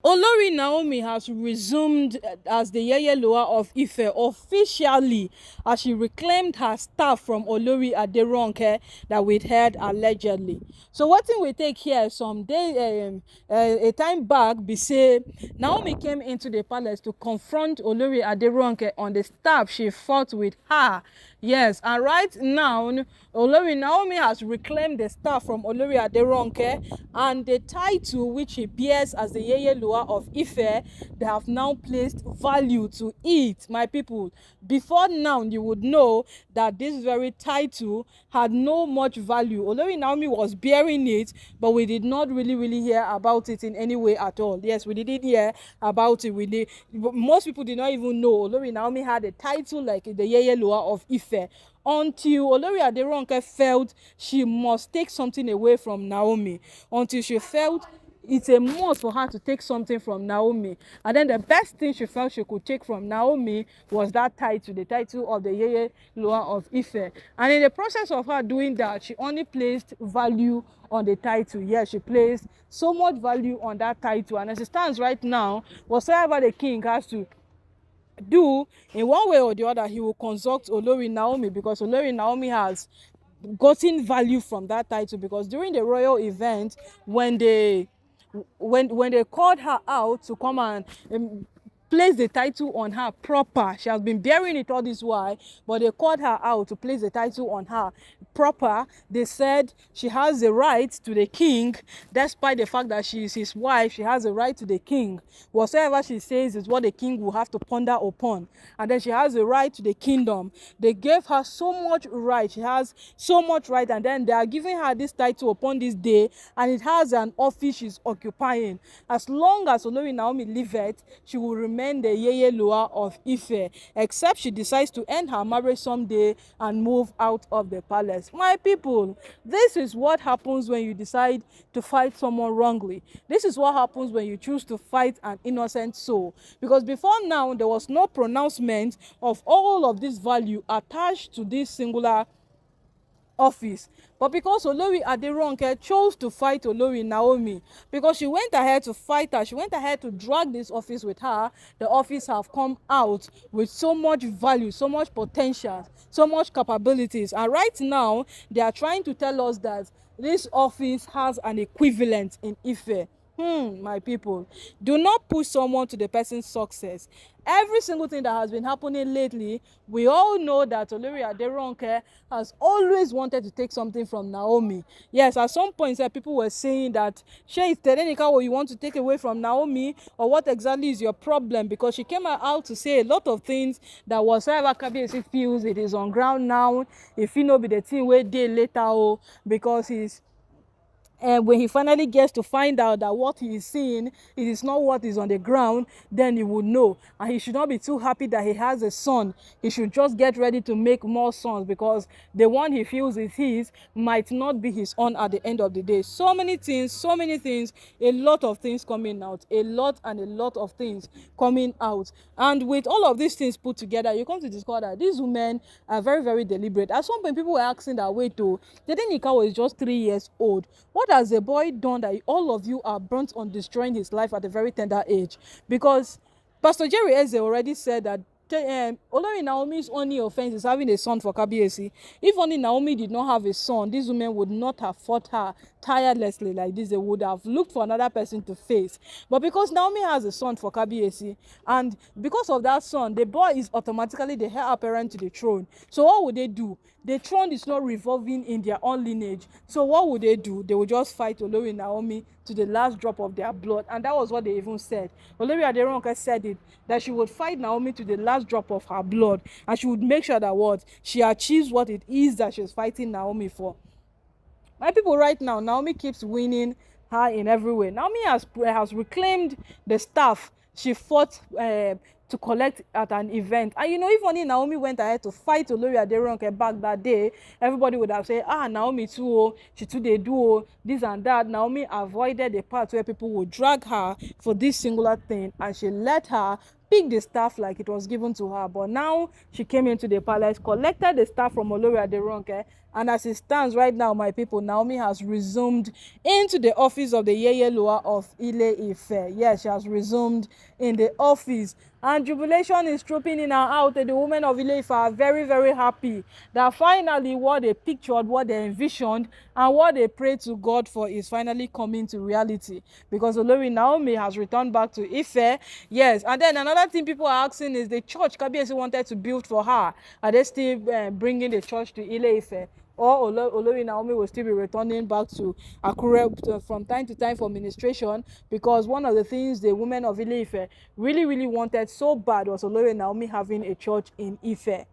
Olori Naomi has resumed as the Yeyeluwa of Ife officially, as she reclaimed her staff from Olori Ronke that we'd heard allegedly. So what thing we take here some day a time back be say Naomi came into the palace to confront Olori Ronke on the staff she fought with her. Yes, and right now Olori Naomi has reclaimed the staff from Olori Ronke, and the title which she bears as the Yeyeluwa of Ife, they have now placed value to it, my people. Before now, you would know that this very title had no much value. Olori Naomi was bearing it, but we did not really hear about it in any way at all. Yes, we didn't hear about it. Most people did not even know Olori Naomi had a title like the Yeyeluwa of Ife, until Olori Ronke felt she must take something away from Naomi, until she felt it's a must for her to take something from Naomi. And then the best thing she felt she could take from Naomi was that title, the title of the Yeyeluwa of Ife. And in the process of her doing that, she only placed value on the title. Yes, she placed so much value on that title. And as it stands right now, whatsoever the king has to do in one way or the other, he will consult Olori Naomi, because Olori Naomi has gotten value from that title. Because during the royal event, when they called her out to come and place the title on her proper, she has been bearing it all this while, but they called her out to place the title on her proper. They said she has the right to the king, despite the fact that she is his wife. She has a right to the king. Whatsoever she says is what the king will have to ponder upon. And then she has a right to the kingdom. They gave her so much right. She has so much right, and then they are giving her this title upon this day, and it has an office she's occupying. As long as Olori Naomi liveth, she will remain the Yeyeluwa of Ife, except she decides to end her marriage someday and move out of the palace. My people, this is what happens when you decide to fight someone wrongly. This is what happens when you choose to fight an innocent soul. Because before now, there was no pronouncement of all of this value attached to this singular office. But because Olori Ronke chose to fight Olori Naomi, because she went ahead to fight her, she went ahead to drag this office with her, the office have come out with so much value, so much potential, so much capabilities. And right now, they are trying to tell us that this office has an equivalent in Ife. My people, do not push someone to the person's success. Every single thing that has been happening lately, we all know that Olori Ronke has always wanted to take something from Naomi. Yes, at some point people were saying that, Shey, is there any what you want to take away from Naomi, or what exactly is your problem? Because she came out to say a lot of things that whatsoever Kabiyesi feels it is on ground now, if he no be the thing wey dey later, because he's and when he finally gets to find out that what he is seeing, it is not what is on the ground, then he would know. And he should not be too happy that he has a son. He should just get ready to make more sons, because the one he feels is his might not be his own at the end of the day. So many things, a lot of things coming out, a lot of things coming out. And with all of these things put together, you come to discover that these women are very deliberate. At some point, people were asking that, wait, Tedenika was just 3 years old. What has the boy done that all of you are bent on destroying his life at a very tender age? Because Pastor Jerry Eze already said that Olori Naomi's only offense is having a son for Kabiyesi. If only Naomi did not have a son, these women would not have fought her tirelessly like this. They would have looked for another person to face. But because Naomi has a son for Kabiyesi, and because of that son, the boy is automatically the heir apparent to the throne. So what would they do? The throne is not revolving in their own lineage. So what would they do? They would just fight Olori Naomi to the last drop of their blood. And that was what they even said. Olori Ronke said it, that she would fight Naomi to the last drop of her blood. And she would make sure that what? She achieves what it is that she's fighting Naomi for. My people, right now, Naomi keeps winning her in every way. Naomi has reclaimed the staff she fought to collect at an event. And if only Naomi went ahead to fight Olori Ronke back that day, everybody would have said, Naomi too, she too they do this and that. Naomi avoided the part where people would drag her for this singular thing, and she led her picked the staff like it was given to her. But now she came into the palace, collected the staff from Olori Ronke, and as it stands right now, my people, Naomi has resumed into the office of the Yeyeluwa of Ile-Ife. Yes, she has resumed in the office. And jubilation is trooping in and out. The women of Ile-Ife are very, very happy that finally what they pictured, what they envisioned, and what they prayed to God for is finally coming to reality. Because Olori Naomi has returned back to Ife. Yes, and then another thing people are asking is the church Kabiyesi wanted to build for her. Are they still bringing the church to Ile-Ife? Or Olori Naomi will still be returning back to Akure from time to time for ministration, because one of the things the women of Ile-Ife really, really wanted so bad was Olori Naomi having a church in Ife.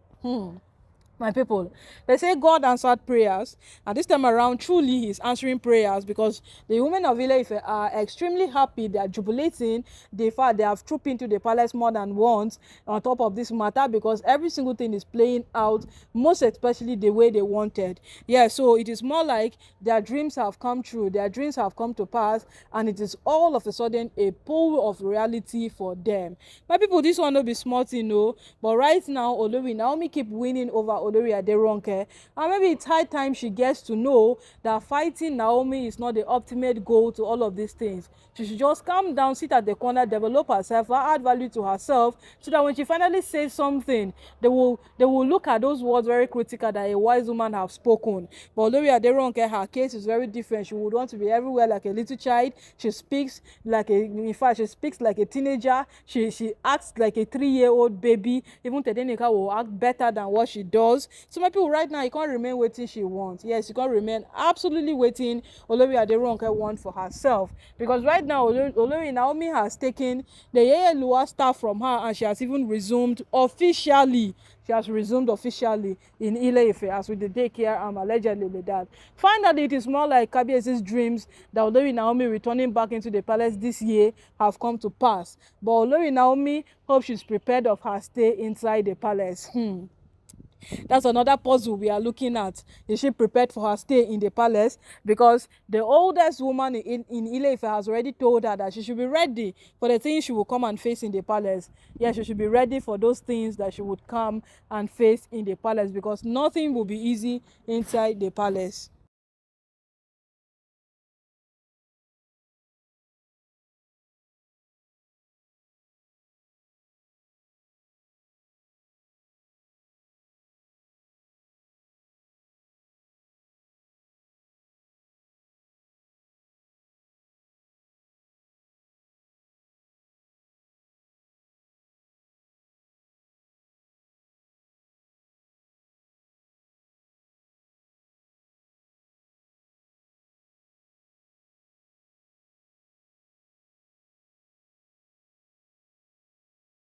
My people, they say God answered prayers, and this time around truly he's answering prayers, because the women of Ile-Ife are extremely happy. They are jubilating the fact they have trooped into the palace more than once on top of this matter, because every single thing is playing out, most especially the way they wanted. Yeah, so it is more like their dreams have come true, their dreams have come to pass, and it is all of a sudden a pool of reality for them. My people, this one will be smart, you know, but right now Olori Naomi keep winning over Olori Ronke, and maybe it's high time she gets to know that fighting Naomi is not the ultimate goal to all of these things. She should just calm down, sit at the corner, develop herself, add value to herself, so that when she finally says something, they will look at those words very critical that a wise woman have spoken. But Olori Ronke, her case is very different. She would want to be everywhere like a little child. She speaks like in fact, she speaks like a teenager. She acts like a 3-year-old baby. Even Tedenika will act better than what she does. So my people, right now, you can't remain waiting she wants. Yes, you can't remain absolutely waiting Olori Ronke want for herself, because right now Olori Naomi has taken the Yeyeluwa staff from her, and she has even resumed officially. She has resumed officially in Ile-Ife, as with the daycare allegedly with that. Finally, it is more like Kabiyesi's dreams that Olori Naomi returning back into the palace this year have come to pass. But Olori Naomi hopes she's prepared of her stay inside the palace. That's another puzzle we are looking at. Is she prepared for her stay in the palace? Because the oldest woman in Ile-Ife has already told her that she should be ready for the things she will come and face in the palace. Yes, she should be ready for those things that she would come and face in the palace, because nothing will be easy inside the palace.